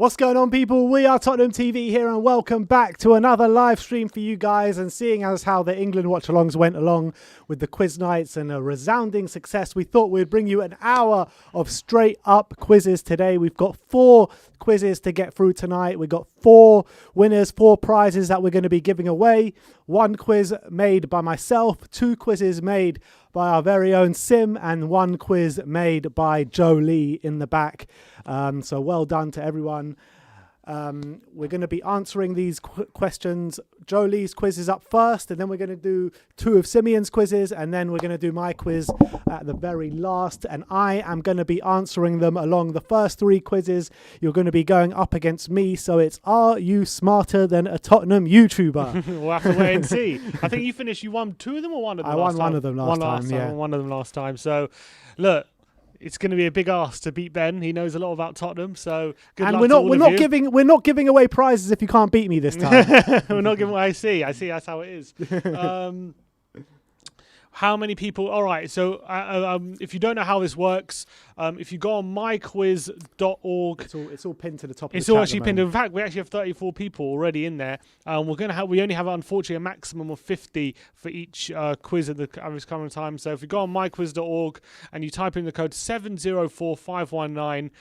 What's going on, people? We are Tottenham TV here, and welcome back to another live stream for you guys. And seeing as how the England watch-alongs went along with the quiz nights and a resounding success, we thought we'd bring you an hour of straight-up quizzes today. We've got 4 quizzes to get through tonight. We've got 4 winners, 4 prizes that we're going to be giving away. 1 quiz made by myself, 2 quizzes made by our very own Sim, and 1 quiz made by Joe Lee in the back. So well done to everyone. We're going to be answering these questions. Joe Lee's quiz is up first, and then we're going to do 2 of Simeon's quizzes, and then we're going to do my quiz at the very last, and I am going to be answering them along the first 3 quizzes. You're going to be going up against me, so it's, are you smarter than a Tottenham YouTuber? We'll have to wait and see. I think you won 2 of them or 1 of them? I won 1 of them last time. One of them last time. So, look, it's going to be a big ask to beat Ben. He knows a lot about Tottenham, so good luck to all of you. We're not giving away prizes if you can't beat me this time. We're not giving. I see. That's how it is. How many people? All right. So, if you don't know how this works, if you go on myquiz.org, it's all pinned to the top. It's all actually pinned. In fact, we actually have 34 people already in there. We only have unfortunately a maximum of 50 for each quiz at the average current time. So if you go on myquiz.org and you type in the code 704519,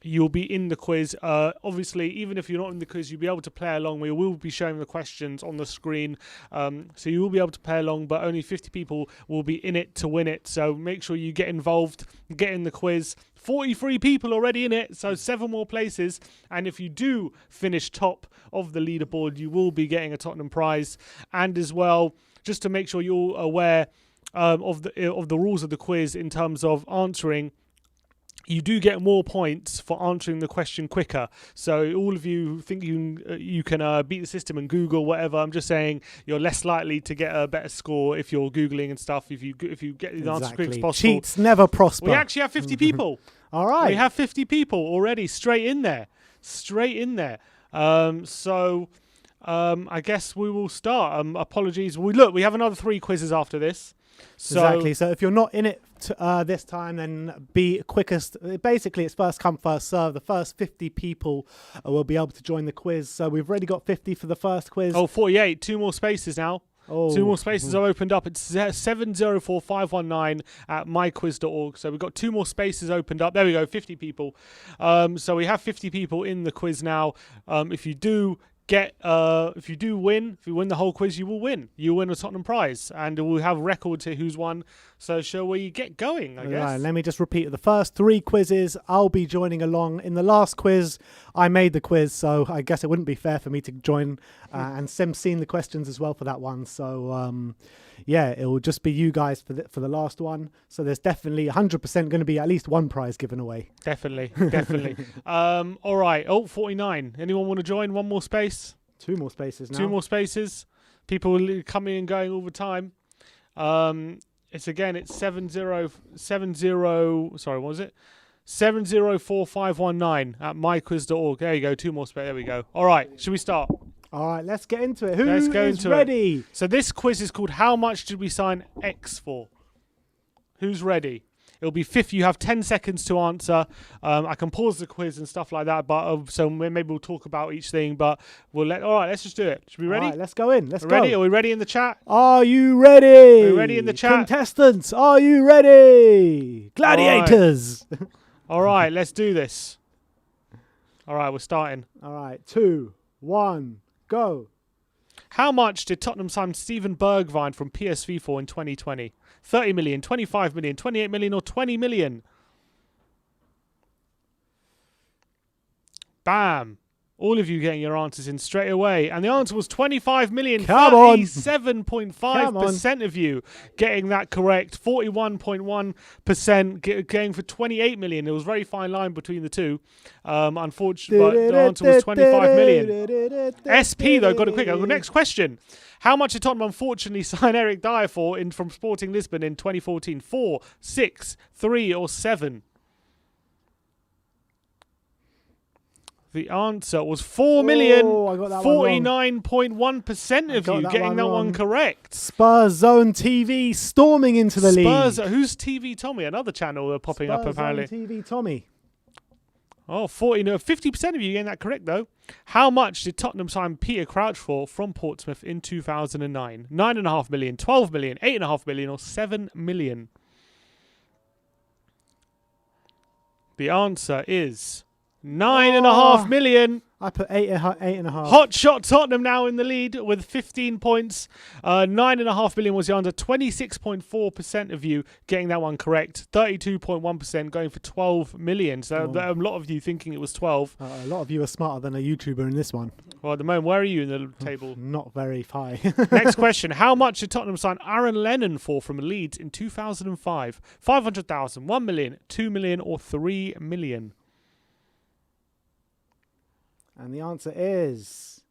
you'll be in the quiz. Obviously, even if you're not in the quiz, you'll be able to play along. We will be showing the questions on the screen, so you will be able to play along. But only 50 people will be in it to win it. So make sure you get involved, get in the quiz. 43 people already in it, so 7 more places. And if you do finish top of the leaderboard, you will be getting a Tottenham prize. And as well, just to make sure you're aware of the rules of the quiz in terms of answering, you do get more points for answering the question quicker. So all of you who think you can beat the system and Google whatever, I'm just saying you're less likely to get a better score if you're Googling and stuff. If you get the answer as quick as possible. Cheats never prosper. We actually have 50 people. All right. We have 50 people already straight in there. I guess we will start. Apologies. We have another 3 quizzes after this. Exactly. So if you're not in it this time, then be quickest. Basically, it's first come, first serve. The first 50 people will be able to join the quiz. So we've already got 50 for the first quiz. 48. 2 more spaces now. 2 more spaces are opened up. It's 704519 at myquiz.org. So we've got 2 more spaces opened up. There we go, 50 people. So we have 50 people in the quiz now. If you win the whole quiz, you will win. You win a Tottenham prize, and we'll have records here who's won. So shall we get going, I guess? Right, let me just repeat. The first 3 quizzes, I'll be joining along. In the last quiz, I made the quiz, so I guess it wouldn't be fair for me to join. And Sim's seen the questions as well for that one. So, yeah, it will just be you guys for the last one. So there's definitely 100% going to be at least 1 prize given away. Definitely. All right. 49. Anyone want to join? 1 more space? 2 more spaces now. 2 more spaces. People coming and going all the time. It's 704519 at myquiz.org. There you go. 2 more spaces. There we go. All right. Should we start? All right, let's get into it. Who is ready? So this quiz is called How Much Did We Sign X For? Who's ready? It'll be 50. You have 10 seconds to answer. I can pause the quiz and stuff like that, but so maybe we'll talk about each thing. But all right, let's just do it. Should we be ready? All right, let's go in. Let's go. Ready? Are we ready in the chat? Are you ready? Are we ready in the chat? Contestants, are you ready? Gladiators. All right, let's do this. All right, we're starting. All right, 2, 1, go. How much did Tottenham sign Steven Bergwijn from PSV for in 2020? 30 million, 25 million, 28 million, or 20 million? Bam. All of you getting your answers in straight away. And the answer was 25 million. Come on. 37.5% of you getting that correct. 41.1% going for 28 million. There was a very fine line between the two. Unfortunately, but the answer was 25 million. SP, though, got it quick. Next question. How much did Tottenham unfortunately sign Eric Dyer for from Sporting Lisbon in 2014? 4, 6, 3, or 7? The answer was 4 million. I got that 49.1% of you getting that one correct. Spurs Zone TV storming into the league. Spurs, who's TV Tommy? Another channel popping up apparently. Spurs Zone TV Tommy. Oh, 50% of you getting that correct, though. How much did Tottenham sign Peter Crouch for from Portsmouth in 2009? 9.5 million, 12 million, 8.5 million, or 7 million? The answer is 9.5 million. I put 8.5. Hot shot Tottenham now in the lead with 15 points. 9.5 million was the answer. 26.4% of you getting that one correct. 32.1% going for 12 million. So a lot of you thinking it was 12. A lot of you are smarter than a YouTuber in this one. Well, at the moment, where are you in the table? Not very high. Next question. How much did Tottenham sign Aaron Lennon for from Leeds in 2005? 500,000, 1 million, 2 million, or 3 million? And the answer is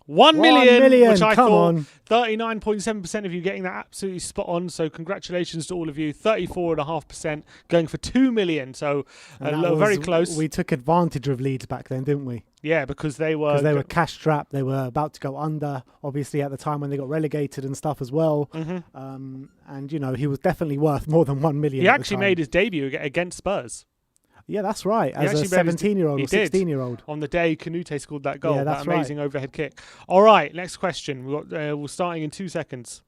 1 million, which I Come thought on. 39.7% of you getting that absolutely spot on. So congratulations to all of you. 34.5% going for 2 million. So very close. We took advantage of Leeds back then, didn't we? Yeah, because they were cash strapped. They were about to go under, obviously, at the time when they got relegated and stuff as well. Mm-hmm. And, you know, he was definitely worth more than 1 million. He actually made his debut against Spurs. Yeah, that's right. As a 17-year-old or 16-year-old. On the day Canute scored that goal, that's that amazing overhead kick. All right, next question. We're starting in 2 seconds.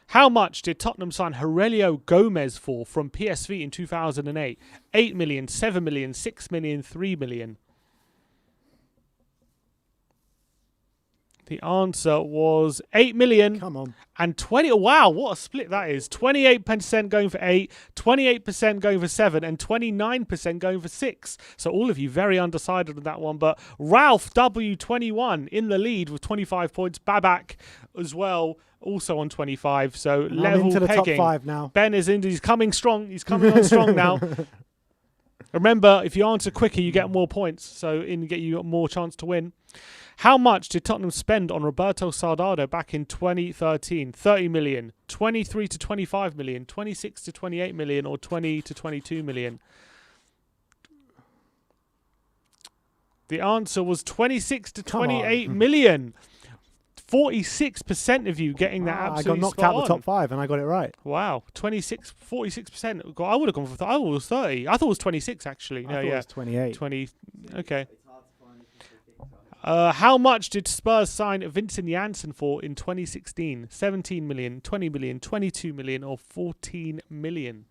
How much did Tottenham sign Aurelio Gomez for from PSV in 2008? 8 million, 7 million, 6 million, 3 million. The answer was 8 million. Come on. And 20. Wow, what a split that is. 28% going for 8, 28% going for 7, and 29% going for 6. So all of you very undecided on that one. But Ralph W21 in the lead with 25 points. Babak as well, also on 25. So And level I'm into the pegging. top 5 now. Ben is in. He's coming strong. He's coming on strong now. Remember, if you answer quicker, you get more points. So you get more chance to win. How much did Tottenham spend on Roberto Sardado back in 2013? 30 million, 23 to 25 million, 26 to 28 million, or 20 to 22 million? The answer was 26 to 28 million. 46% of you getting that absolutely I got knocked out the top 5 and I got it right. Wow, 46%. I would have gone for. I thought it was 30. I thought it was 26 actually. I thought it was 28. 20. Okay. How much did Spurs sign Vincent Janssen for in 2016? 17 million, 20 million, 22 million, or 14 million?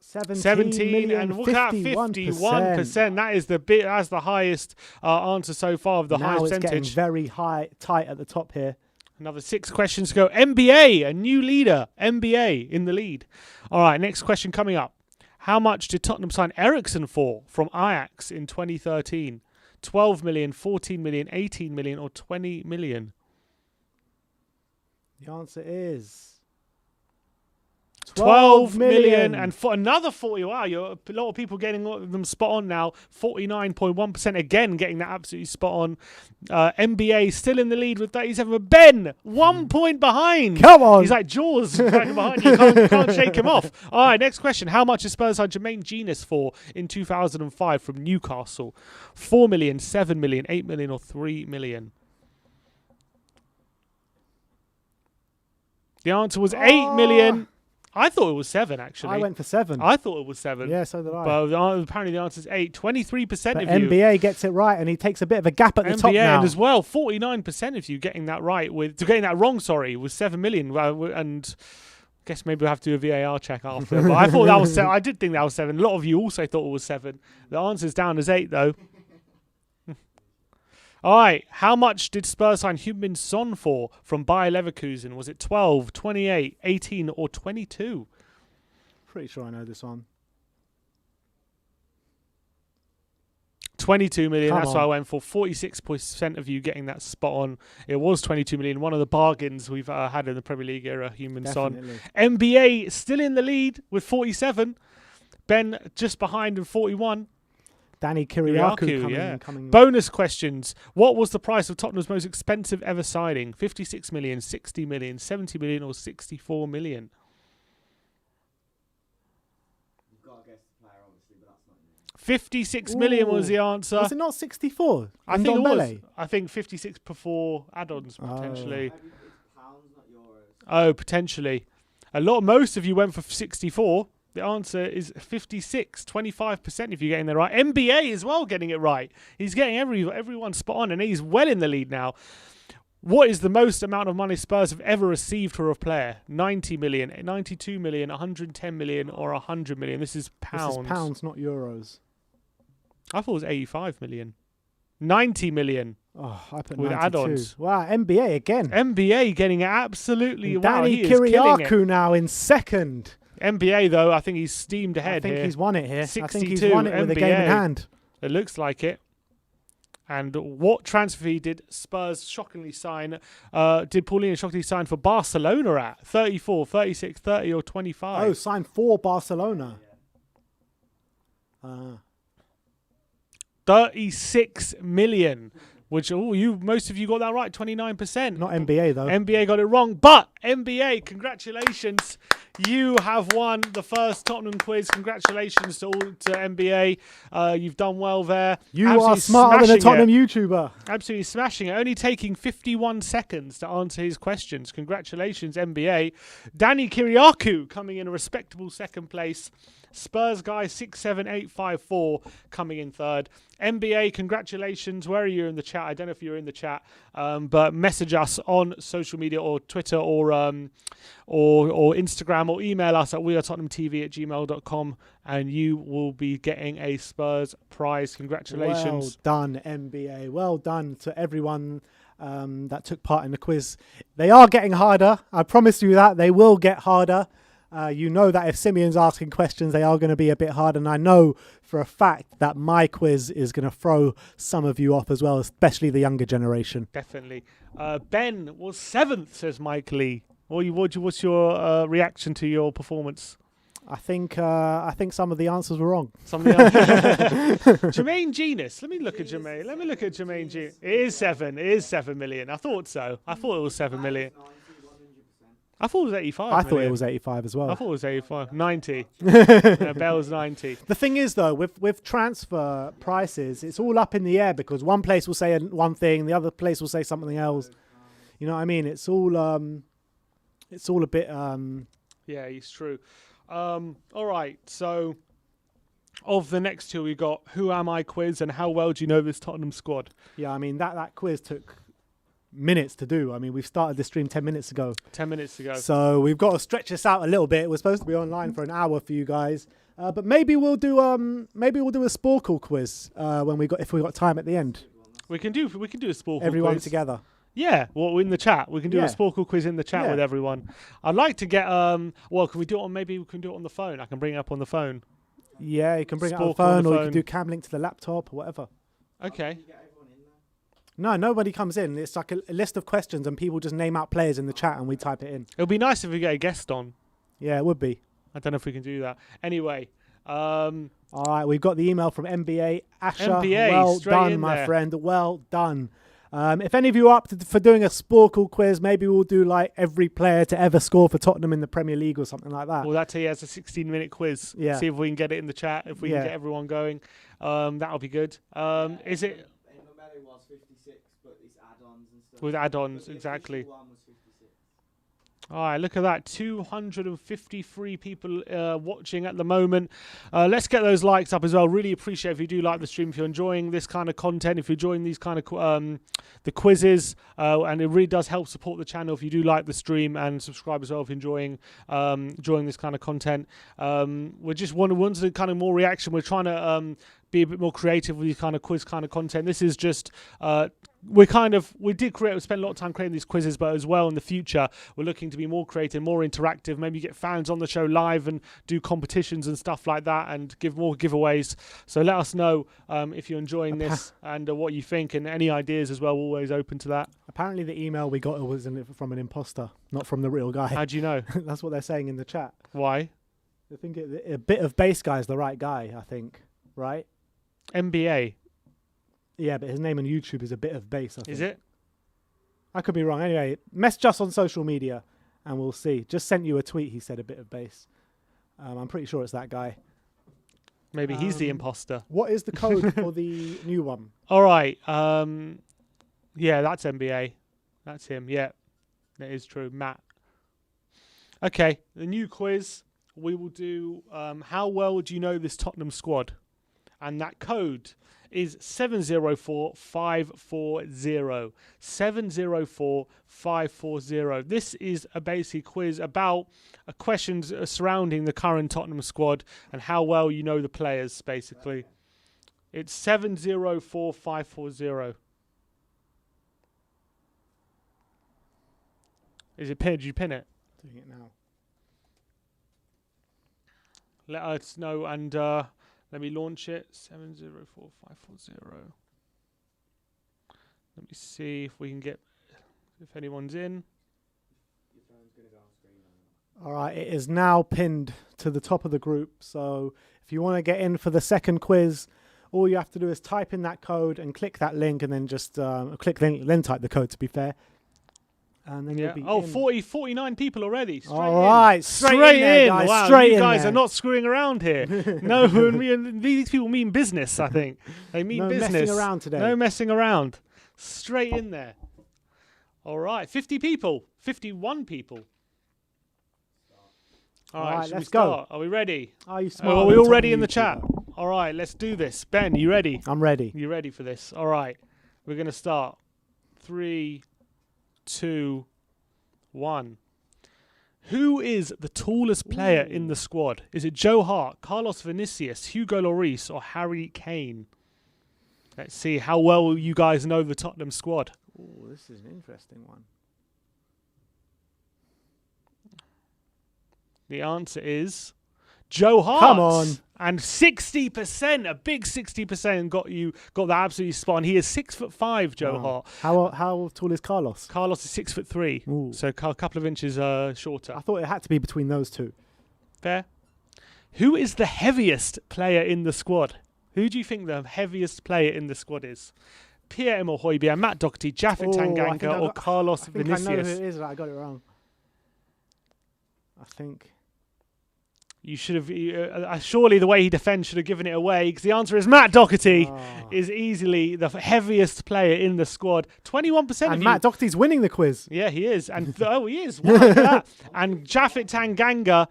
17 million, and look at 51%. That is that's the highest answer so far of the highest percentage. Now it's getting very tight at the top here. Another 6 questions to go. NBA, a new leader. NBA in the lead. All right, next question coming up. How much did Tottenham sign Eriksson for from Ajax in 2013? 12 million, 14 million, 18 million, or 20 million? The answer is 12 million. And for another 40. Wow, a lot of people getting them spot on now. 49.1% again getting that absolutely spot on. NBA still in the lead with 37. But Ben, 1 point behind. Come on. He's like Jaws right behind you. You can't shake him off. All right, next question. How much did Spurs sign Jermaine Genius for in 2005 from Newcastle? 4 million, 7 million, 8 million, or 3 million? The answer was 8 million. I thought it was 7, actually. I went for 7. I thought it was 7. Yeah, so did I. But apparently the answer is 8. 23% of you. NBA gets it right, and he takes a bit of a gap at the top now. And as well, 49% of you getting that right getting that wrong. Sorry, was 7 million. And I guess maybe we'll have to do a VAR check after. But I thought that was 7. I did think that was 7. A lot of you also thought it was 7. The answer's down as 8, though. All right, how much did Spurs sign Heung-min Son for from Bayer Leverkusen? Was it 12, 28, 18, or 22? Pretty sure I know this one. 22 million, Come that's on. what I went for. 46% of you getting that spot on. It was 22 million, one of the bargains we've had in the Premier League era, Heung-min Son. NBA still in the lead with 47. Ben just behind with 41. Danny Kyriakou coming. Bonus questions. What was the price of Tottenham's most expensive ever signing? 56 million, 60 million, 70 million, or 64 million? You've got to guess the player, obviously, but that's not you. 56 million was the answer. Was it not 64? I think it was. I think 56 before add-ons, potentially. It's pounds, not euros. Oh, potentially. Most of you went for 64. The answer is 56, 25% if you're getting that right. NBA as well getting it right. He's getting everyone spot on, and he's well in the lead now. What is the most amount of money Spurs have ever received for a player? 90 million, 92 million, 110 million, or 100 million? This is pounds. This is pounds, not euros. I thought it was 85 million. 90 million. Oh, I put with 92. add-ons. Wow, NBA again. NBA getting it absolutely. And Wow, Danny he is killing it. Kyriakou now in second. NBA though, I think he's steamed ahead. I think here. he's won it here. I 62 think he's won it with a game in NBA. hand. It looks like it. And what transfer fee did Spurs shockingly sign? Did Paulinho shockingly sign for Barcelona at 34, 36, 30, or 25? Oh, signed for Barcelona. 36 million. Which most of you got that right, 29%. Not NBA though. NBA got it wrong, but NBA, congratulations. You have won the first Tottenham quiz. Congratulations to NBA. You've done well there. You Absolutely are smarter than a smashing Tottenham it. YouTuber. Absolutely smashing it. Only taking 51 seconds to answer his questions. Congratulations, NBA. Danny Kyriakou coming in a respectable second place. Spurs guy 67854 coming in third. NBA, congratulations. Where are you in the chat? I don't know if you're in the chat, but message us on social media or Twitter or Instagram, or email us at WeAreTottenhamTV@gmail.com, and you will be getting a Spurs prize. Congratulations. Well done, NBA. Well done to everyone that took part in the quiz. They are getting harder. I promise you that. They will get harder. You know that if Simeon's asking questions, they are going to be a bit hard. And I know for a fact that my quiz is going to throw some of you off as well, especially the younger generation. Definitely. Ben was 7th, says Mike Lee. What's your reaction to your performance? I think some of the answers were wrong. Jermaine Genus. Let me look at Jermaine Genus. It is 7. It is 7 million. I thought so. I thought it was 7 million. I thought it was 85. I thought it was 85 as well. I thought it was 85. 90. Bell's 90. The thing is, though, with transfer prices, it's all up in the air because one place will say one thing, the other place will say something else. You know what I mean? It's all a bit. Yeah, it's true. All right. So, of the next two, we got Who Am I quiz and How Well Do You Know This Tottenham Squad? Yeah, I mean that quiz took minutes to do. I mean, we've started the stream 10 minutes ago. 10 minutes ago. So we've got to stretch this out a little bit. We're supposed to be online for an hour for you guys, but maybe we'll do a Sporkle quiz if we got time at the end. We can do a Sporkle Everyone quiz. Together. Yeah, well, in the chat. We can do a Sporkle quiz in the chat with everyone. I'd like to get can we do it on, maybe we can do it on the phone. I can bring it up on the phone. Yeah, you can bring it Sporkle on the phone, on the or you phone. can do cam link to the laptop or whatever. Okay. No, nobody comes in. It's like a list of questions and people just name out players in the chat and we type it in. It would be nice if we get a guest on. Yeah, it would be. I don't know if we can do that. Anyway. All right, we've got the email from NBA. Asher, NBA, well straight done, in my there. friend. Well done. If any of you are up for doing a Sporkle quiz, maybe we'll do like every player to ever score for Tottenham in the Premier League or something like that. Well, that's he has a 16-minute quiz. Yeah. See if we can get it in the chat. If we can get everyone going, that'll be good. Is it was 56, but it's add-ons and stuff. with add-ons? But the Exactly. official one was 56. All right, look at that. 253 people watching at the moment. Let's get those likes up as well. Really appreciate if you do like the stream, if you're enjoying this kind of content, if you're enjoying these kind of the quizzes, and it really does help support the channel if you do like the stream, and subscribe as well if you're enjoying this kind of content. We just wanted the kind of more reaction. We're trying to be a bit more creative with these kind of quiz kind of content. This is just we spent a lot of time creating these quizzes, but as well in the future we're looking to be more creative, more interactive, maybe get fans on the show live and do competitions and stuff like that, and give more giveaways. So let us know if you're enjoying this and what you think, and any ideas as well. We're always open to that. Apparently the email we got was from an imposter, not from the real guy. How do you know? That's what they're saying in the chat. Why? I think a bit of base guy is the right guy, I think. Right? NBA. Yeah, but his name on YouTube is a bit of base, I think. Is it? I could be wrong. Anyway, message us on social media and we'll see. Just sent you a tweet, he said a bit of base. I'm pretty sure it's that guy. Maybe he's the imposter. What is the code for the new one? All right. Yeah, that's NBA. That's him. Yeah, that is true. Matt. Okay, the new quiz. We will do how well do you know this Tottenham squad? And that code is 704540. 704540. This is a basic quiz about questions surrounding the current Tottenham squad and how well you know the players, basically. It's 704540. Is it pinned? Did you pin it? Doing it now. Let us know and let me launch it. 704540. Let me see if we can get if anyone's in. Your phone's going to go on screen now. All right, it is now pinned to the top of the group. So if you want to get in for the second quiz, all you have to do is type in that code and click that link, and then just click then type the code. To be fair, and then you'll be in. 49 people already. Straight All right, in. straight in, there, guys. Wow, Straight you in guys there. are not screwing around here. No, these people mean business. I think they mean No business. messing around today. No messing around. Straight in there. All right, 50 people, 51 people. All right, right, should we let's go. start? Are we ready? Are you smart? Are we all ready in the chat? All right, let's do this. Ben, you ready? I'm ready. You ready for this? All right, we're going to start. 3, 2, 1. Who is the tallest player in the squad? Is it Joe Hart, Carlos Vinicius, Hugo Lloris, or Harry Kane? Let's see how well you guys know the Tottenham squad. Oh, this is an interesting one. The answer is Joe Hart. Come on. And 60%, a big 60% got that absolutely spot on. He is 6'5", Joe Hart. How tall is Carlos? Carlos is 6'3", Ooh. so a couple of inches shorter. I thought it had to be between those two. Fair. Who is the heaviest player in the squad? Who do you think the heaviest player in the squad is? Pierre-Emile Højbjerg, Matt Doherty, Japhet Tanganga, or Carlos Vinicius? I know who it is, but I got it wrong. I think. You should have. Surely the way he defends should have given it away, because the answer is Matt Doherty is easily the heaviest player in the squad. 21% of And you. Matt Doherty's winning the quiz. Yeah, he is. And he is. Wow, look at that. And Japhet Tanganga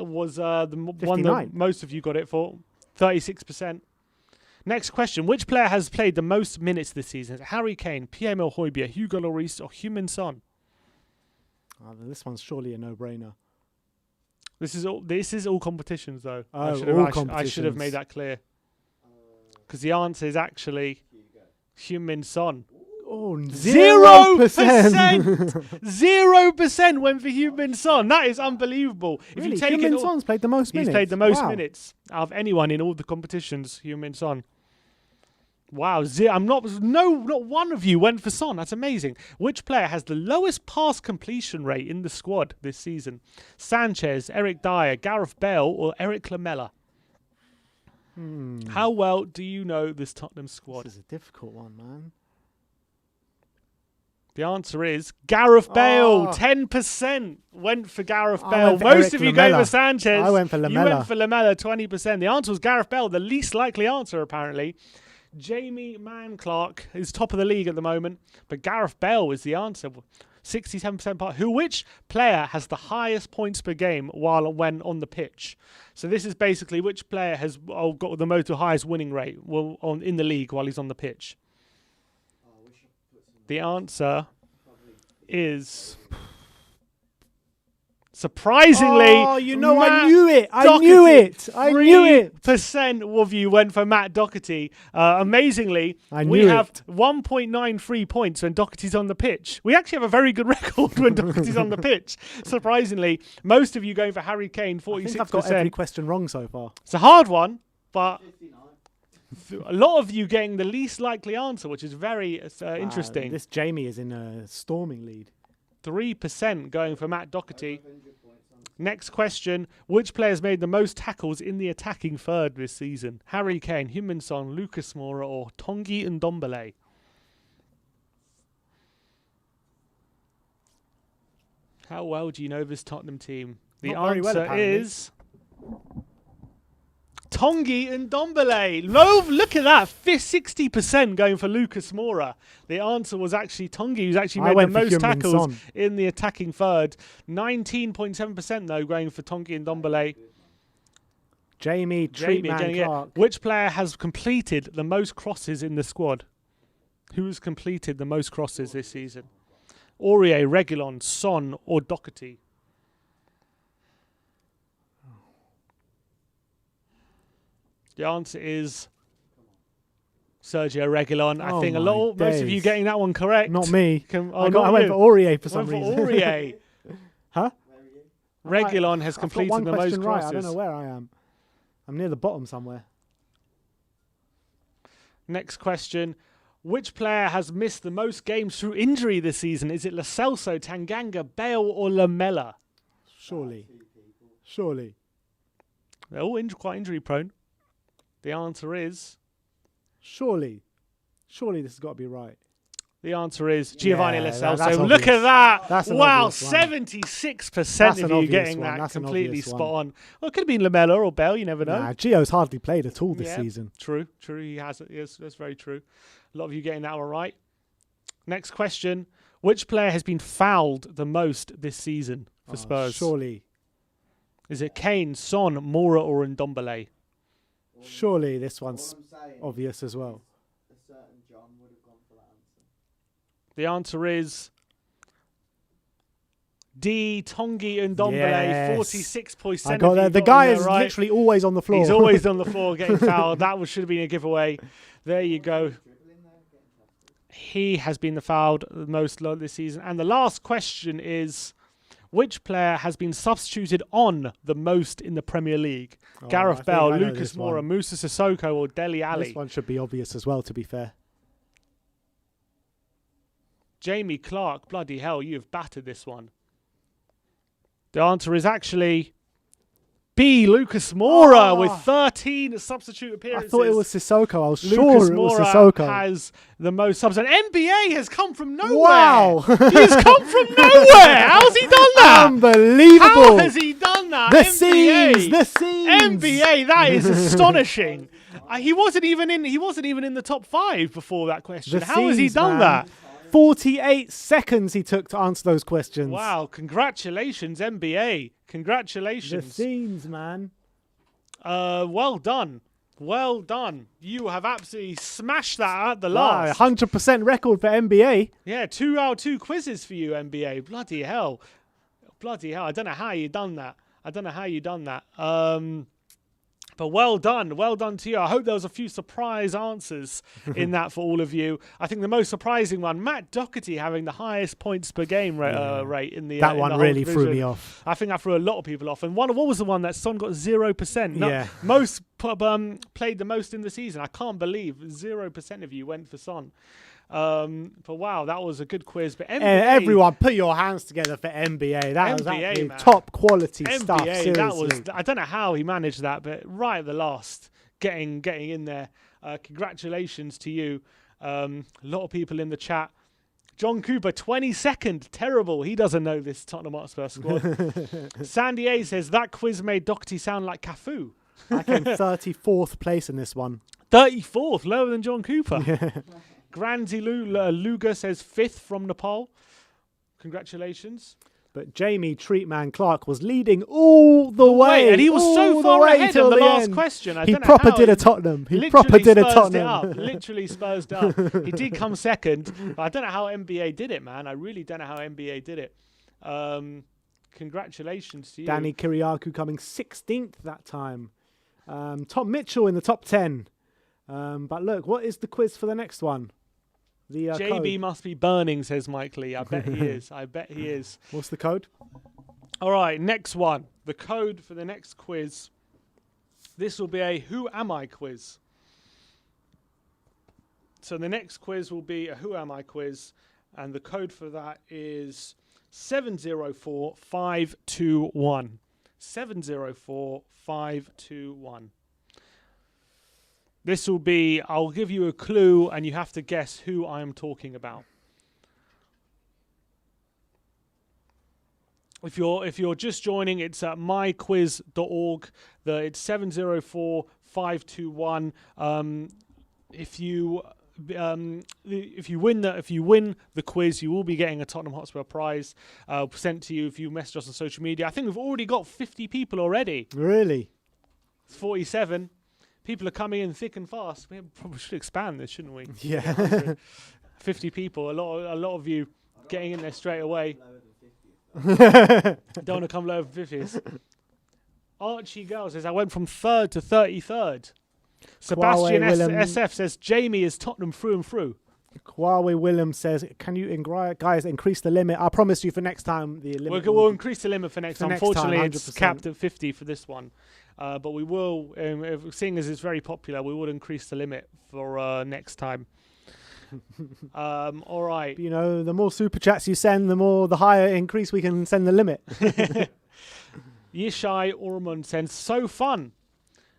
was the one that 59. most of you got it for. 36%. Next question. Which player has played the most minutes this season? Is it Harry Kane, Pierre-Emile Højbjerg, Hugo Lloris, or Heung-min Son? This one's surely a no-brainer. This is all competitions, though. Oh, I should have made that clear. Because the answer is actually Heung-min Son. Oh, 0%! 0% went for Heung-min Son. That is unbelievable. If you take Heung-min Son's played the most minutes. He's played the most Wow. minutes out of anyone in all the competitions. Heung-min Son. Wow, not one of you went for Son. That's amazing. Which player has the lowest pass completion rate in the squad this season? Sanchez, Eric Dyer, Gareth Bale, or Eric Lamela? How well do you know this Tottenham squad? This is a difficult one, man. The answer is Gareth Bale. Oh. 10% went for Gareth I Bale. went for Most Eric of you Lamela. go for Sanchez. I went for You Lamela. went for Lamela, 20%. The answer was Gareth Bale, the least likely answer, apparently. Jamie Mann-Clark is top of the league at the moment, but Gareth Bale is the answer. 67% part. Which player has the highest points per game when on the pitch? So this is basically which player has got the highest winning rate in the league while he's on the pitch. The answer is surprisingly. Oh, I Matt knew it. I Doherty. knew it. I knew it. 3% of you went for Matt Doherty. Amazingly, I we knew have it. 1.93 points when Doherty's on the pitch. We actually have a very good record when Doherty's on the pitch. Surprisingly, most of you going for Harry Kane, 46%. I think I've got every question wrong so far. It's a hard one, but 59. a lot of you getting the least likely answer, which is very interesting. This Jamie is in a storming lead. 3% going for Matt Doherty. Next question. Which players made the most tackles in the attacking third this season? Harry Kane, Heung-min Son, Lucas Moura, or Tanguy Ndombele? How well do you know this Tottenham team? The Not very well, answer apparently. is Tongi and Ndombele. No, look at that. 60% going for Lucas Moura. The answer was actually Tongi, who's actually made the most tackles in the attacking third. 19.7% though going for Tongi and Ndombele. Jamie Clark. Which player has completed the most crosses in the squad? Who has completed the most crosses this season? Aurier, Reguilon, Son, or Doherty? The answer is Sergio Reguilon. I think most of you getting that one correct. Not me. I went for Aurier for some reason. Aurier. Huh? Reguilon has completed the most crosses. Right. I don't know where I am. I'm near the bottom somewhere. Next question. Which player has missed the most games through injury this season? Is it Lo Celso, Tanganga, Bale, or Lamela? Surely. They're all quite injury prone. The answer is... Surely this has got to be right. The answer is Giovanni Lo Celso. So look at that. That's wow, 76% of you getting that completely spot on. Well, it could have been Lamela or Bell. You never know. Nah, Gio's hardly played at all this season. True. He has. Yes, that's very true. A lot of you getting that one right. Next question. Which player has been fouled the most this season for Spurs? Surely. Is it Kane, Son, Moura, or Ndombele? Surely this one's obvious as well. A certain John would have gone for that answer. The answer is D. Tongi and Ndombele. 46%. I got that. The guy is literally always on the floor. He's always on the floor getting fouled. That should have been a giveaway. There you go. He has been the fouled the most this season. And the last question is, which player has been substituted on the most in the Premier League? Gareth Bale, Lucas Moura, Moussa Sissoko, or Dele Alli? This one should be obvious as well, to be fair. Jamie Clark, bloody hell, you have battered this one. The answer is actually B. Lucas Moura with 13 substitute appearances. I thought it was Sissoko. I was Lucas sure it was Sissoko. Has the most subs. And NBA has come from nowhere. Wow. He's come from nowhere. How's he done that? Unbelievable. How has he done that? The scenes. NBA, that is astonishing. He wasn't even in the top 5 before that question. How has he done that? 48 seconds he took to answer those questions. Wow, congratulations, NBA. Congratulations. The scenes, man. Well done. You have absolutely smashed that at the last. 100% record for NBA. Yeah, 2 out of 2 quizzes for you, NBA. Bloody hell. I don't know how you done that. But well done to you. I hope there was a few surprise answers in that for all of you. I think the most surprising one, Matt Doherty having the highest points per game rate in the that one really threw me off. I think that threw a lot of people off. And what was the one that Son got 0%? Most played the most in the season. I can't believe 0% of you went for Son. But wow, that was a good quiz. But NBA, everyone, put your hands together for NBA. That was absolutely top quality stuff. Seriously. That was. I don't know how he managed that, but right at the last, getting in there. Congratulations to you. A lot of people in the chat. John Cooper, 22nd. Terrible. He doesn't know this Tottenham Hotspur squad. Sandy A says that quiz made Doherty sound like Cafu. I came 34th place in this one. 34th, lower than John Cooper. Granzi Luga says 5th from Nepal. Congratulations. But Jamie Treatman Clark was leading all the way. And he was so far ahead on the last question. He proper did a Tottenham. Literally Spurs it up. He did come second. But I don't know how NBA did it, man. I really don't know how NBA did it. Congratulations to you. Danny Kiriakou coming 16th that time. Tom Mitchell in the top 10. But look, what is the quiz for the next one? The JB code. Must be burning, says Mike Lee. I bet he is. What's the code? All right, next one. The code for the next quiz. This will be a Who Am I quiz. So the next quiz will be a Who Am I quiz. And the code for that is 704521. 704521. This will be, I'll give you a clue and you have to guess who I am talking about. If you're just joining, it's at myquiz.org. It's 521. If you win the quiz, you will be getting a Tottenham Hotspur prize sent to you if you message us on social media. I think we've already got 50 people already. Really? It's 47. People are coming in thick and fast. We probably should expand this, shouldn't we? Yeah. 50 people. A lot of you getting in there straight away. Lower than 50. Don't want to come lower than 50s. Archie Girl says, I went from 3rd to 33rd. Sebastian SF says, Jamie is Tottenham through and through. Kwawe Williams says, can you guys increase the limit? I promise you for next time the limit. We'll increase the limit for next time. Unfortunately, it's 100%. capped at 50 for this one. But we will, seeing as it's very popular, we will increase the limit for next time. All right. You know, the more super chats you send, the higher increase we can send the limit. Yishai Ormond says, so fun.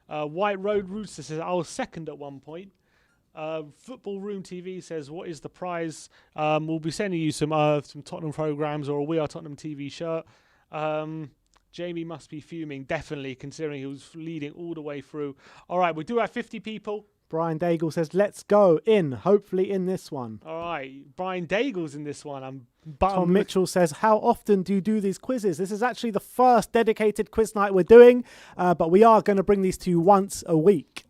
White Road Rooster says, I was second at one point. Football Room TV says, what is the prize? We'll be sending you some Tottenham programs or a We Are Tottenham TV shirt. Jamie must be fuming, definitely, considering he was leading all the way through. All right, we do have 50 people. Brian Daigle says, let's go in, hopefully in this one. All right, Brian Daigle's in this one. Tom Mitchell says, how often do you do these quizzes? This is actually the first dedicated quiz night we're doing, but we are going to bring these to you once a week.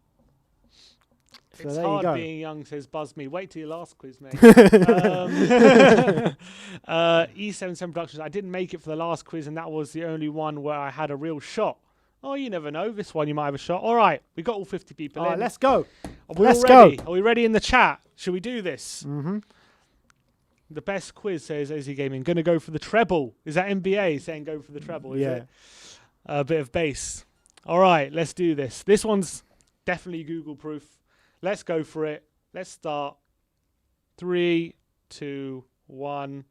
So it's there hard you go. being young, says Buzz Me. Wait till your last quiz, mate. E77 Productions. I didn't make it for the last quiz, and that was the only one where I had a real shot. Oh, you never know. This one you might have a shot. All right, we got all 50 people All right, in. let's go. Are we Let's all ready? go. Are we ready in the chat? Should we do this? Mm-hmm. The best quiz, says AZ Gaming. Going to go for the treble. Is that NBA saying go for the treble? Is Yeah. it? A bit of bass. All right, let's do this. This one's definitely Google proof. Let's go for it. Let's start. 3, 2, 1.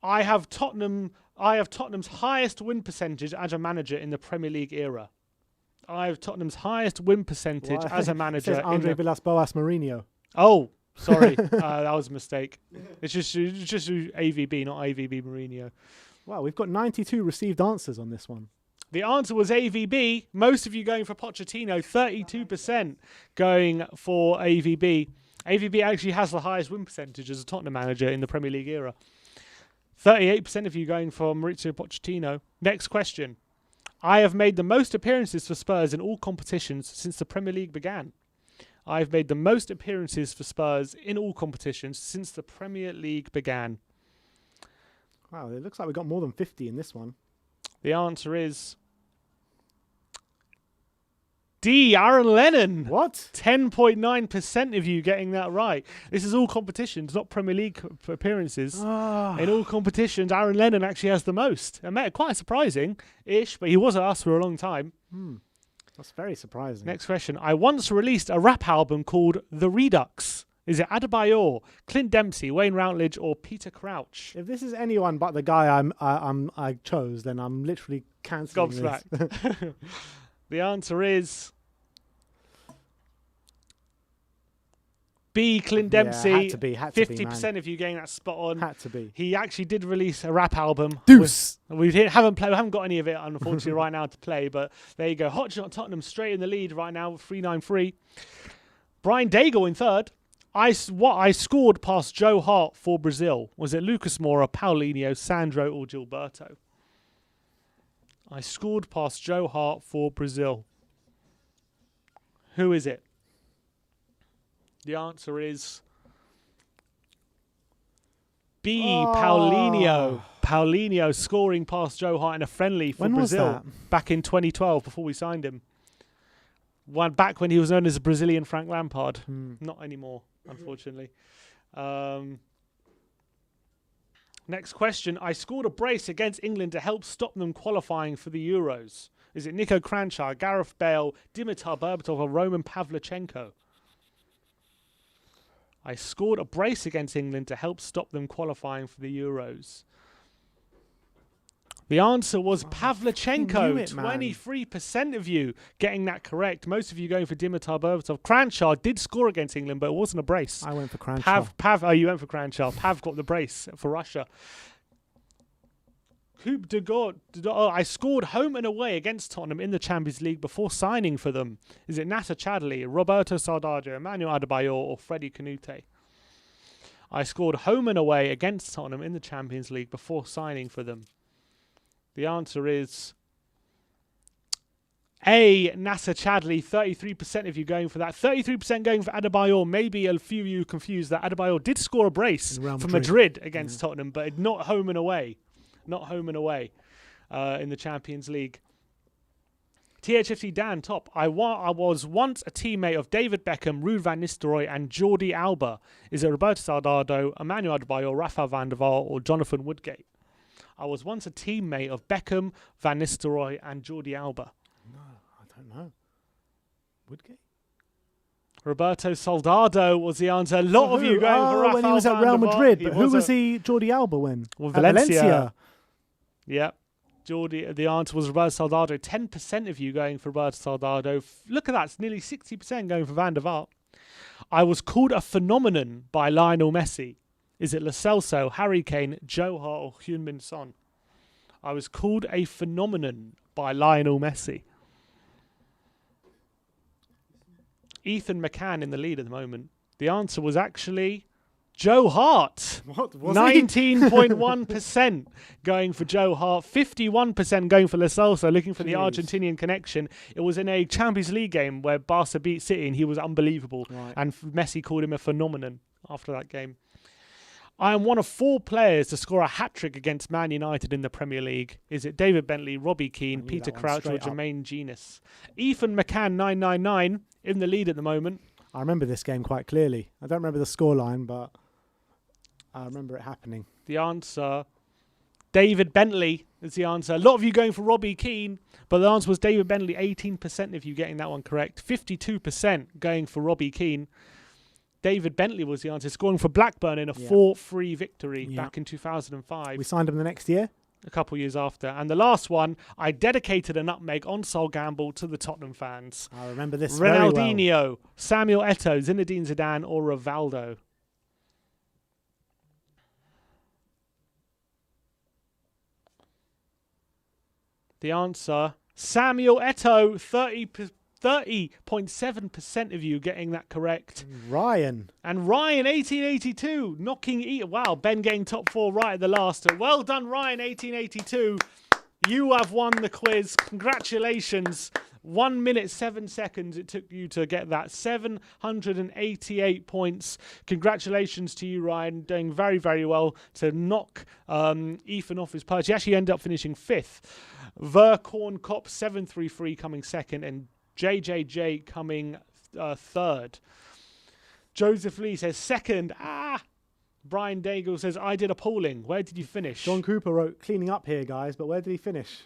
I have Tottenham's highest win percentage as a manager in the Premier League era. I have Tottenham's highest win percentage as a manager. It says Andre Villas-Boas Mourinho. Oh, sorry, that was a mistake. It's just AVB, not AVB Mourinho. Wow, we've got 92 received answers on this one. The answer was AVB. Most of you going for Pochettino, 32% going for AVB. AVB actually has the highest win percentage as a Tottenham manager in the Premier League era. 38% of you going for Maurizio Pochettino. Next question. I have made the most appearances for Spurs in all competitions since the Premier League began. I've made the most appearances for Spurs in all competitions since the Premier League began. Wow, it looks like we got more than 50 in this one. The answer is D, Aaron Lennon. What? 10.9% of you getting that right. This is all competitions, not Premier League appearances. In all competitions, Aaron Lennon actually has the most. Quite surprising-ish, but he was at us for a long time. That's very surprising. Next question. I once released a rap album called The Redux. Is it Adebayor, Clint Dempsey, Wayne Routledge, or Peter Crouch? If this is anyone but the guy I chose, then I'm literally cancelling this. Gobsmacked. The answer is B, Clint Dempsey. Yeah, had to be, 50% man. of you getting that spot on. Had to be. He actually did release a rap album. Deuce. We haven't got any of it, unfortunately, right now to play. But there you go. Hot Shot Tottenham straight in the lead right now with 393. Brian Daigle in third. I scored past Joe Hart for Brazil. Was it Lucas Moura, Paulinho, Sandro, or Gilberto? I scored past Joe Hart for Brazil. Who is it? The answer is B, Paulinho. Paulinho scoring past Joe Hart in a friendly for When was Brazil that? back in 2012 before we signed him. Back when he was known as the Brazilian Frank Lampard. Not anymore, unfortunately. Next question. I scored a brace against England to help stop them qualifying for the Euros. Is it Nico Kranjčar, Gareth Bale, Dimitar Berbatov, or Roman Pavlyuchenko? I scored a brace against England to help stop them qualifying for the Euros. The answer was Pavlyuchenko. 23% of you getting that correct. Most of you going for Dimitar Berbatov. Kranjčar did score against England, but it wasn't a brace. I went for Kranjčar. Pav. Oh, you went for Kranjčar. Pav got the brace for Russia. Coupe de God. I scored home and away against Tottenham in the Champions League before signing for them. Is it Nasser Chadli, Roberto Soldado, Emmanuel Adebayor, or Freddie Canute? I scored home and away against Tottenham in the Champions League before signing for them. The answer is A, Nasser Chadli. 33% of you going for that. 33% going for Adebayor. Maybe a few of you confused that Adebayor did score a brace for Madrid against Tottenham, but not home and away. Not home and away in the Champions League. THFC Dan, top. I was once a teammate of David Beckham, Ruud van Nistelrooy, and Jordi Alba. Is it Roberto Soldado, Emmanuel Adebayor, Rafael van der Vaart, or Jonathan Woodgate? I was once a teammate of Beckham, Van Nistelrooy, and Jordi Alba. No, I don't know. Woodgate? Roberto Soldado was the answer. A lot of you going for Rafael when he was at Real Madrid. But who was he, Jordi Alba, when? Well, Valencia. Yep. Jordi, the answer was Roberto Soldado. 10% of you going for Roberto Soldado. Look at that. It's nearly 60% going for Van der Vaart. I was called a phenomenon by Lionel Messi. Is it Lo Celso, Harry Kane, Joe Hart, or Heung-min Son? I was called a phenomenon by Lionel Messi. Ethan McCann in the lead at the moment. The answer was actually Joe Hart. What was 19.1% going for Joe Hart. 51% going for Lo Celso, looking for the Argentinian connection. It was in a Champions League game where Barca beat City and he was unbelievable. Right. And Messi called him a phenomenon after that game. I am one of 4 players to score a hat-trick against Man United in the Premier League. Is it David Bentley, Robbie Keane, Peter Crouch, or Jermaine Genius? Ethan McCann, 999, in the lead at the moment. I remember this game quite clearly. I don't remember the scoreline, but I remember it happening. The answer, David Bentley is the answer. A lot of you going for Robbie Keane, but the answer was David Bentley. 18% of you getting that one correct. 52% going for Robbie Keane. David Bentley was the answer, scoring for Blackburn in a 4-3 victory back in 2005. We signed him the next year? A couple years after. And the last one, I dedicated a nutmeg on Sol Gamble to the Tottenham fans. I remember this very well. Ronaldinho, Samuel Eto'o, Zinedine Zidane, or Rivaldo? The answer, Samuel Eto'o, 30.7% of you getting that correct. Ryan. And Ryan, 1882, knocking... Wow, Ben getting top 4 right at the last. Well done, Ryan, 1882. You have won the quiz. Congratulations. 1 minute, 7 seconds it took you to get that. 788 points. Congratulations to you, Ryan. Doing very, very well to knock Ethan off his perch. He actually ended up finishing 5th. Verkorn Cop 733 coming 2nd. And JJJ coming 3rd. Joseph Lee says 2nd. Brian Daigle says, I did appalling. Where did you finish? John Cooper wrote, cleaning up here, guys, but where did he finish?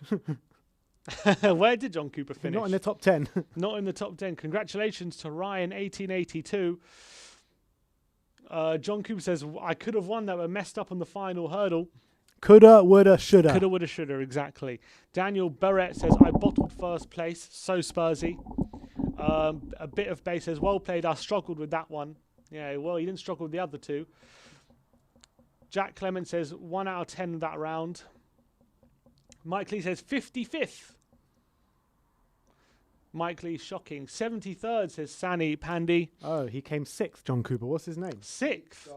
Where did John Cooper finish? Not in the top 10. Not in the top 10. Congratulations to Ryan, 1882. John Cooper says, I could have won that, but messed up on the final hurdle. Coulda, woulda, shoulda. Coulda, woulda, shoulda, exactly. Daniel Barrett says, I bottled 1st place. So Spursy. A bit of base says, well played. I struggled with that one. Yeah, well, you didn't struggle with the other 2. Jack Clement says 1 out of 10 that round. Mike Lee says 55th. Mike Lee, shocking. 73rd says Sani Pandy. Oh, he came 6th, John Cooper. What's his name? 6th.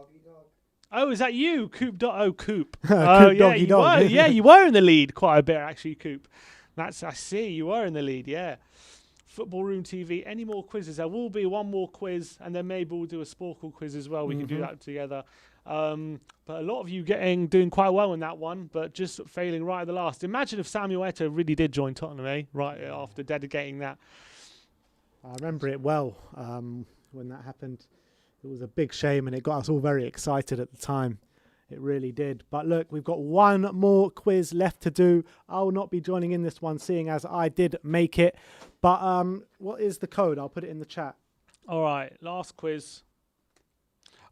Oh, is that you? Coop. Coop. Coop doggy dog. Yeah, you were in the lead quite a bit, actually, Coop. I see. You were in the lead, yeah. Football Room TV. Any more quizzes? There will be one more quiz, and then maybe we'll do a Sporkle quiz as well. We can do that together. But a lot of you doing quite well in that one, but just failing right at the last. Imagine if Samuel Eto'o really did join Tottenham, right after dedicating that. I remember it well when that happened. It was a big shame, and it got us all very excited at the time. It really did. But look, we've got one more quiz left to do. I will not be joining in this one, seeing as I did make it. But what is the code? I'll put it in the chat. All right, last quiz.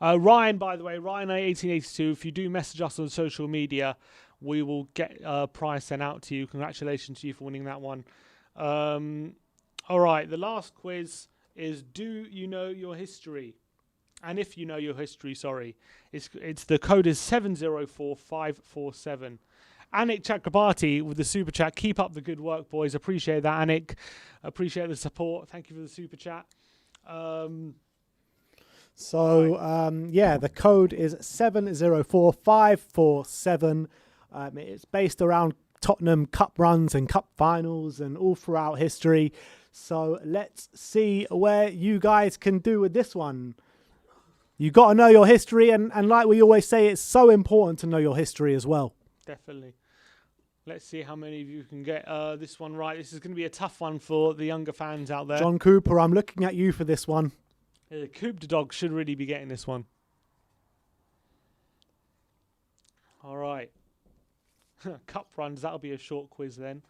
Ryan, by the way, Ryan 1882. If you do message us on social media, we will get a prize sent out to you. Congratulations to you for winning that one. All right, the last quiz is, do you know your history? And if you know your history, sorry, it's the code is 704547. Anik Chakrabarti with the super chat. Keep up the good work, boys. Appreciate that, Anik. Appreciate the support. Thank you for the super chat. The code is 704547. It's based around Tottenham Cup runs and Cup finals and all throughout history. So let's see where you guys can do with this one. You got to know your history, and like we always say, it's so important to know your history as well. Definitely. Let's see how many of you can get this one right. This is going to be a tough one for the younger fans out there. John Cooper, I'm looking at you for this one. Coop the dog should really be getting this one. All right. Cup runs, that'll be a short quiz then.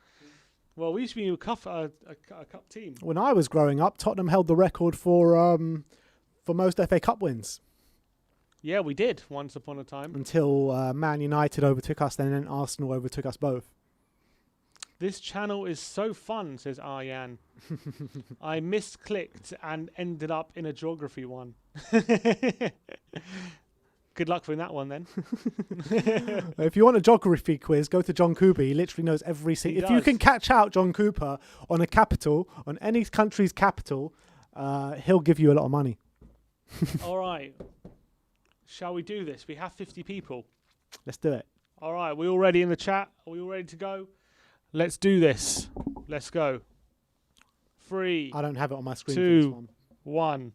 Well, we used to be a cup team. When I was growing up, Tottenham held the record for most FA Cup wins. Yeah, we did once upon a time. Until Man United overtook us, and then Arsenal overtook us both. This channel is so fun, says Aryan. I misclicked and ended up in a geography one. Good luck with that one then. If you want a geography quiz, go to John Cooper. He literally knows every single... If you can catch out John Cooper on a capital, on any country's capital, he'll give you a lot of money. All right. Shall we do this? We have 50 people. Let's do it. All right. We all ready in the chat? Are we all ready to go? Let's do this. Let's go. 3, I don't have it on my screen 2, for this one. 1.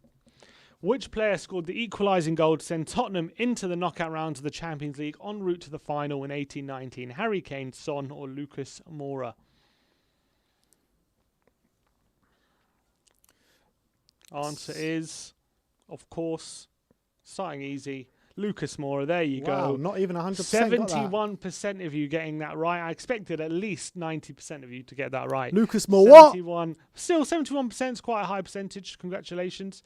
Which player scored the equalising goal to send Tottenham into the knockout rounds of the Champions League en route to the final in 1819? Harry Kane, Son or Lucas Moura? Answer is, of course, starting easy, Lucas Moura. There you Wow, go. not even 100% 71% of you getting that right. I expected at least 90% of you to get that right. Lucas Moura. 71. Still, 71% is quite a high percentage. Congratulations.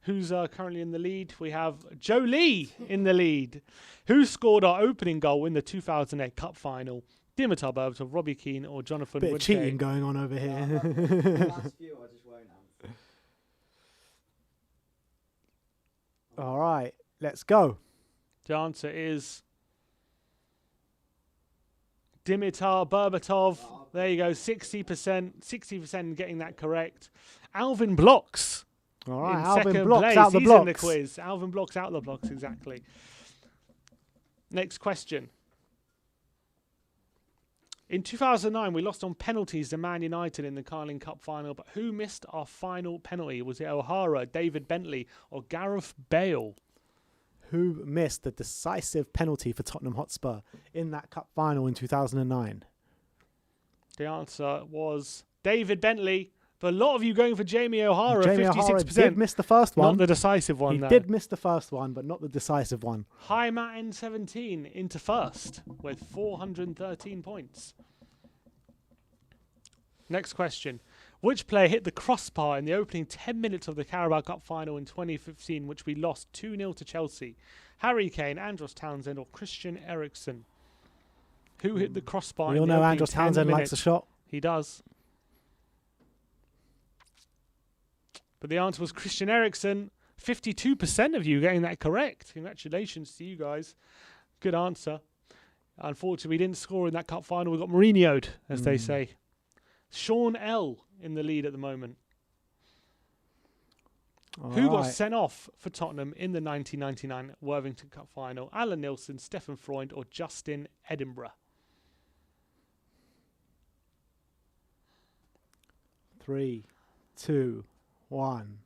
Who's currently in the lead? We have Joe Lee in the lead. Who scored our opening goal in the 2008 Cup final? Dimitar Berbatov, Robbie Keane or Jonathan Bit of Woodgate? cheating going on over here. The last few I just won't answer. All right, let's go. The answer is Dimitar Berbatov. There you go, 60% getting that correct. Alvin Blocks. All right, In Alvin second Blocks place. out the He's blocks. in the quiz. Alvin Blocks out the blocks, exactly. Next question. In 2009, we lost on penalties to Man United in the Carling Cup final, but who missed our final penalty? Was it O'Hara, David Bentley, or Gareth Bale? Who missed the decisive penalty for Tottenham Hotspur in that cup final in 2009? The answer was David Bentley. But a lot of you going for Jamie O'Hara, Jamie 56%. O'Hara did miss the first one. Not the decisive one, He though. did miss the first one, but not the decisive one. High Matt N17 into first with 413 points. Next question. Which player hit the crossbar in the opening 10 minutes of the Carabao Cup final in 2015, which we lost 2-0 to Chelsea? Harry Kane, Andros Townsend or Christian Eriksen? Who hit the crossbar We all in the know opening Andros 10 Townsend minutes? likes a shot. He does. But the answer was Christian Eriksen. 52% of you getting that correct. Congratulations to you guys. Good answer. Unfortunately, we didn't score in that cup final. We got Mourinho'd, as they say. Sean L. in the lead at the moment. Who got sent off for Tottenham in the 1999 Worthington Cup final? Alan Nilsson, Stefan Freund or Justin Edinburgh? 3, 2, 1.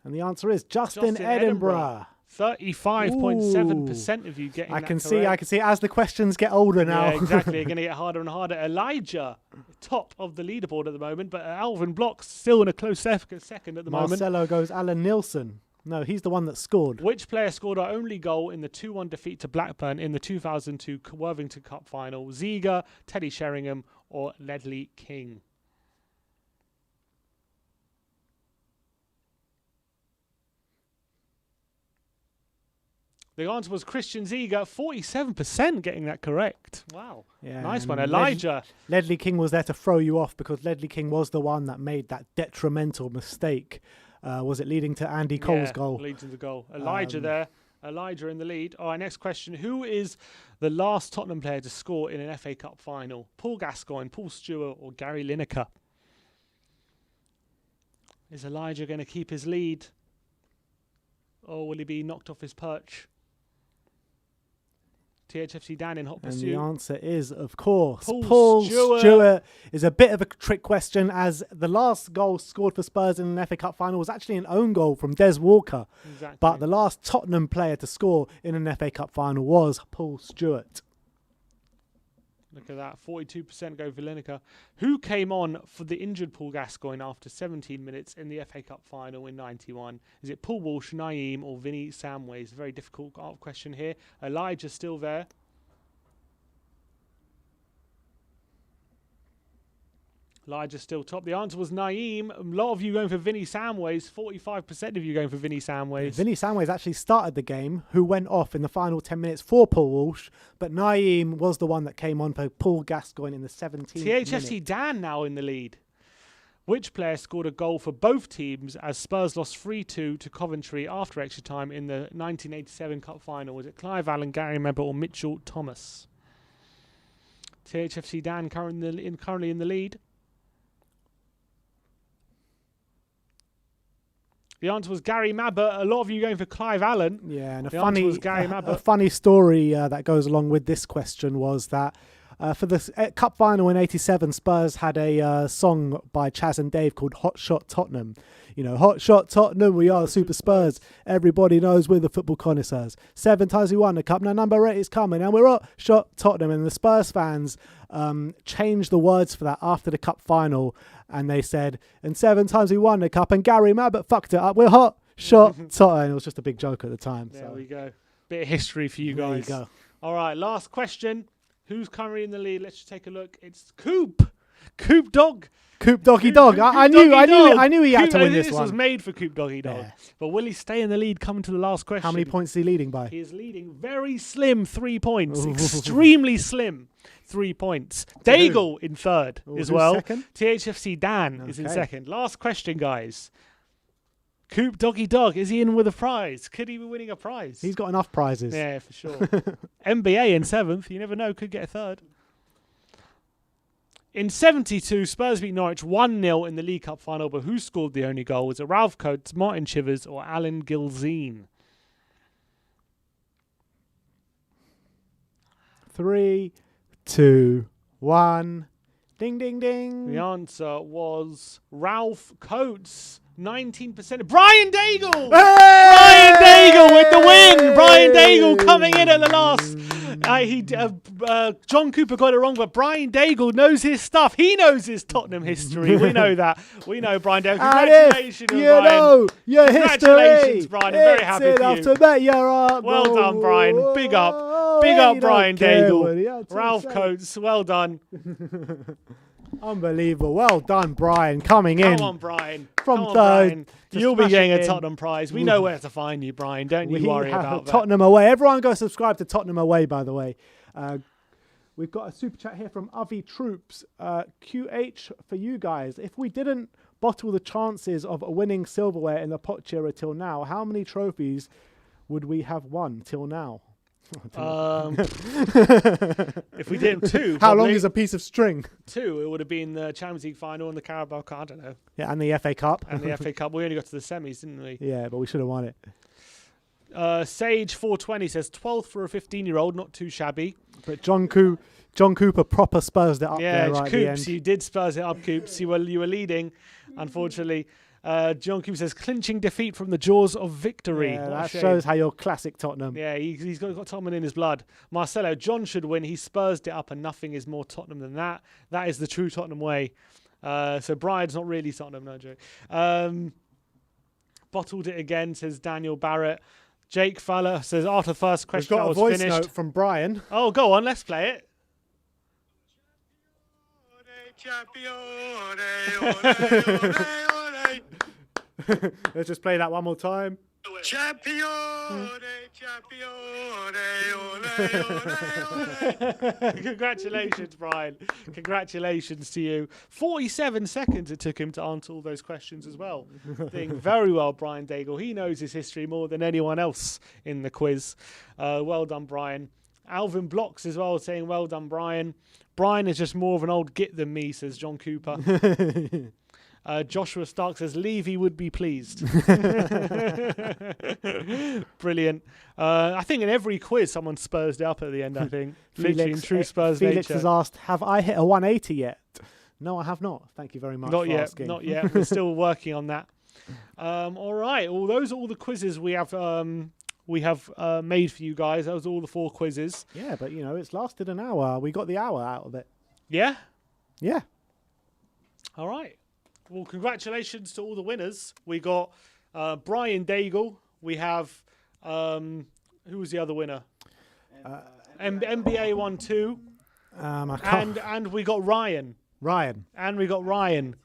And the answer is Justin Edinburgh. 35.7% of you getting that correct. I can see as the questions get older now. Yeah, exactly. They're going to get harder and harder. Elijah, top of the leaderboard at the moment, but Alvin Blocks still in a close second at the moment. Marcelo goes Alan Nilsson. No, he's the one that scored. Which player scored our only goal in the 2-1 defeat to Blackburn in the 2002 Worthington Cup final? Ziga, Teddy Sheringham or Ledley King? The answer was Christian Ziga, 47% getting that correct. Wow. Yeah, nice one. and Elijah. Ledley King was there to throw you off because Ledley King was the one that made that detrimental mistake. Was it leading to Andy Cole's goal? Leading to the goal. Elijah there. Elijah in the lead. All right, next question. Who is the last Tottenham player to score in an FA Cup final? Paul Gascoigne, Paul Stewart, or Gary Lineker? Is Elijah going to keep his lead? Or will he be knocked off his perch? THFC Dan in hot And pursuit. the answer is, of course, Paul Paul Stewart. Stewart. Is a bit of a trick question, as the last goal scored for Spurs in an FA Cup final was actually an own goal from Des Walker. Exactly. But the last Tottenham player to score in an FA Cup final was Paul Stewart. Look at that, 42% go for Lineker. Who came on for the injured Paul Gascoigne after 17 minutes in the FA Cup final in 91? Is it Paul Walsh, Naeem, or Vinny Samways? Very difficult question here. Elijah's still there. Elijah's still top. The answer was Naeem. A lot of you going for Vinny Samways. 45% of you going for Vinny Samways. Vinny Samways actually started the game, who went off in the final 10 minutes for Paul Walsh, but Naeem was the one that came on for Paul Gascoigne in the 17th THFC minute. Dan now in the lead. Which player scored a goal for both teams as Spurs lost 3-2 to Coventry after extra time in the 1987 Cup final? Was it Clive Allen, Gary Mebber, or Mitchell Thomas? THFC Dan currently in the lead. The answer was Gary Mabber. A lot of you going for Clive Allen. Yeah, and The answer was Gary a Mabber. funny story that goes along with this question was that for the Cup final in '87, Spurs had a song by Chaz and Dave called "Hot Shot Tottenham." You know, "Hot Shot Tottenham, we are the Super Spurs. Everybody knows we're the football connoisseurs. 7 times we won the cup, now number 8 is coming, and we're Hot Shot Tottenham." And the Spurs fans changed the words for that after the Cup final, and they said, "And 7 times we won the cup, and Gary Mabbott fucked it up. We're Hot Shot Tottenham." It was just a big joke at the time. There we go. Bit of history for you guys. There you go. All right, last question. Who's currently in the lead? Let's just take a look. It's Coop. Coop Dog. Coop Doggy Dog. I knew he had to win this This one. was made for Coop Doggy Dog. Yeah. But will he stay in the lead coming to the last question? How many points is he leading by? He is leading very slim 3 points. Ooh. Extremely slim 3 points. Daigle in third as who's well. second? THFC Dan is in Okay. second. Last question, guys. Coop Doggy Dog, is he in with a prize? Could he be winning a prize? He's got enough prizes. Yeah, for sure. NBA in seventh. You never know. Could get a third. In 72, Spurs beat Norwich 1-0 in the League Cup final, but who scored the only goal? Was it Ralph Coates, Martin Chivers, or Alan Gilzine? 3, 2, 1. Ding, ding, ding. The answer was Ralph Coates. 19%. Brian Daigle! Brian Daigle with the win! Brian Daigle coming in at the last. John Cooper got it wrong, but Brian Daigle knows his stuff. He knows his Tottenham history. We know that. We know Brian Daigle. Congratulations, you Brian. know your Congratulations, history. Brian. I'm very happy It's for enough you. to make your heart Well go. done, Brian. Big up. Oh, Big he up, don't Brian care what he Daigle. had to Ralph say. Coates. Well done. Unbelievable. Well done, Brian, coming in. Come on, Brian. From Come on, third Brian. to You'll be smash getting it a in. Tottenham prize. We know where to find you, Brian. Don't you We worry have about that. Tottenham Away. Everyone go subscribe to Tottenham Away, by the way. We've got a super chat here from Avi Troops. QH for you guys. If we didn't bottle the chances of winning silverware in the Poch era till now, how many trophies would we have won till now? If we did two, How long probably is a piece of string? two? It would have been the Champions League final and the Carabao Cup. I don't know, Yeah, and the FA Cup. and the FA Cup. We only got to the semis, didn't we? Yeah, but we should have won it. Sage 420 says 12th for a 15-year-old, not too shabby. But John Cooper proper Spursed it up Yeah, there right at the Coops, end. you did Spurs it up, Coops. You were leading, unfortunately. John Cooper says clinching defeat from the jaws of victory. Yeah, What a that shame. shows how you're classic Tottenham. Yeah, he's got Tottenham in his blood. Marcelo, John should win. He Spursed it up, and nothing is more Tottenham than that. That is the true Tottenham way. So Brian's not really Tottenham, no joke. Bottled it again, says Daniel Barrett. Jake Fowler says after the first We've question I got a was voice finished. note from Brian. Oh, go on, let's play it. Let's just play that one more time. Champione, champione, Congratulations, Brian. Congratulations to you. 47 seconds it took him to answer all those questions as well. Doing very well, Brian Daigle. He knows his history more than anyone else in the quiz. Well done, Brian. Alvin Blocks as well saying, well done, Brian. Brian is just more of an old git than me, says John Cooper. Joshua Stark says, Levy would be pleased. Brilliant. I think in every quiz, someone Spurs it up at the end, I think. Literally in true Spurs Felix nature. has asked, have I hit a 180 yet? No, I have not. Thank you very much for asking. Not yet. We're still working on that. All right. Well, those are all the quizzes we have made for you guys. Those are all the 4 quizzes. Yeah, but, it's lasted an hour. We got the hour out of it. Yeah? Yeah. All right. Well, congratulations to all the winners. We got Brian Daigle. We have, who was the other winner? NBA won 2. And we got Ryan. And we got Ryan.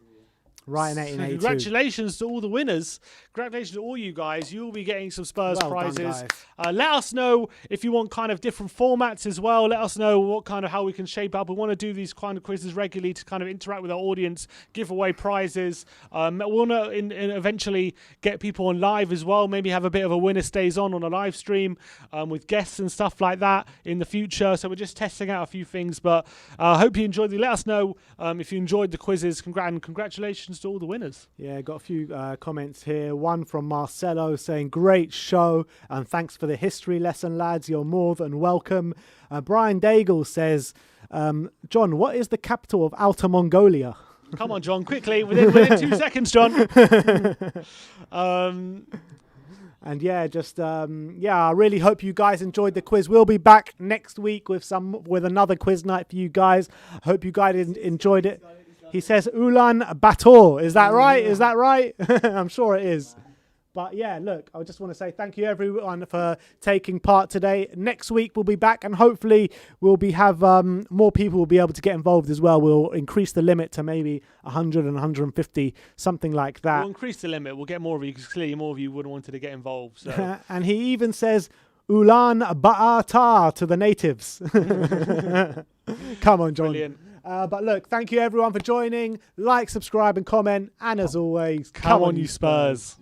Ryan 1882. Congratulations to all the winners. Congratulations to all you guys. You will be getting some Spurs prizes. Done, let us know if you want kind of different formats as well. Let us know what kind of how we can shape up. We want to do these kind of quizzes regularly to kind of interact with our audience, give away prizes. We'll want to eventually get people on live as well. Maybe have a bit of a winner stays on a live stream with guests and stuff like that in the future. So we're just testing out a few things. But I hope you enjoyed it. Let us know if you enjoyed the quizzes. Congratulations to all the winners. Yeah, got a few comments here. One from Marcelo saying, great show and thanks for the history lesson, lads. You're more than welcome. Brian Daigle says, John, what is the capital of Outer Mongolia? Come on, John, quickly, within 2 seconds, John. And yeah, I really hope you guys enjoyed the quiz. We'll be back next week with another quiz night for you guys. I hope you guys enjoyed it. He says Ulan Bator. Is that right? Is that right? I'm sure it is. But yeah, look, I just want to say thank you everyone for taking part today. Next week we'll be back and hopefully we'll have more people will be able to get involved as well. We'll increase the limit to maybe 100 and 150, something like that. We'll increase the limit. We'll get more of you because clearly more of you would have wanted to get involved. So. And he even says Ulan Ba'ata to the natives. Come on, John. Brilliant. But look, thank you everyone for joining. Like, subscribe and comment. And as always, come on you Spurs.